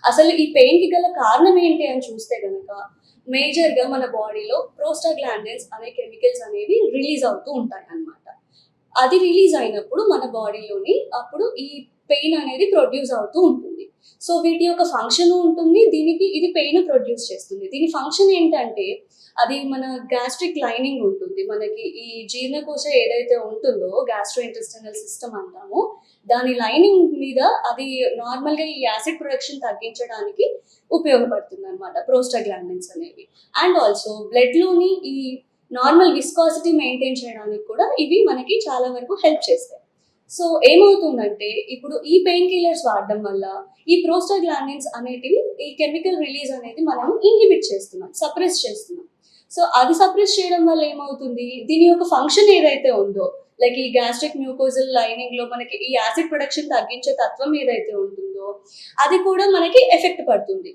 అసలు ఈ పెయిన్‌కి గల కారణం ఏంటి అని చూస్తే గనక మేజర్‌గా మన బాడీలో ప్రోస్టాగ్లాండిన్స్ అనే కెమికల్స్ అనేవి రిలీజ్ అవుతూ ఉంటాయన్నమాట. అది రిలీజ్ అయినప్పుడు మన బాడీలోని అప్పుడు ఈ పెయిన్ అనేది ప్రొడ్యూస్ అవుతూ ఉంటుంది. సో వీటి యొక్క ఫంక్షన్ ఉంటుంది. దీనికి ఇది పెయిన్ ప్రొడ్యూస్ చేస్తుంది. దీని ఫంక్షన్ ఏంటంటే అది మన గ్యాస్ట్రిక్ లైనింగ్ ఉంటుంది. మనకి ఈ జీర్ణకోశ ఏదైతే ఉంటుందో గ్యాస్ట్రో ఇంటెస్టినల్ సిస్టమ్ అంటామో దాని లైనింగ్ మీద అది నార్మల్‌గా ఈ యాసిడ్ ప్రొడక్షన్ తగ్గించడానికి ఉపయోగపడుతుందన్నమాట ప్రోస్టాగ్లాండిన్స్ అనేవి. అండ్ ఆల్సో బ్లడ్‌లోని ఈ నార్మల్ విస్కాసిటీ మెయింటైన్ చేయడానికి కూడా ఇవి మనకి చాలా వరకు హెల్ప్ చేస్తాయి. సో ఏమవుతుందంటే ఇప్పుడు ఈ పెయిన్ కిల్లర్స్ వాడడం వల్ల ఈ ప్రోస్టాగ్లాండిన్స్ అనేటివి ఈ కెమికల్ రిలీజ్ అనేది మనము ఇన్హిబిట్ చేస్తున్నాం, సప్రెస్ చేస్తున్నాం. సో అది సప్రెస్ చేయడం వల్ల ఏమవుతుంది? దీని యొక్క ఫంక్షన్ ఏదైతే ఉందో లైక్ ఈ గ్యాస్ట్రిక్ మ్యూకోజల్ లైనింగ్‌లో మనకి ఈ యాసిడ్ ప్రొడక్షన్ తగ్గించే తత్వం ఏదైతే ఉంటుందో అది కూడా మనకి ఎఫెక్ట్ పడుతుంది.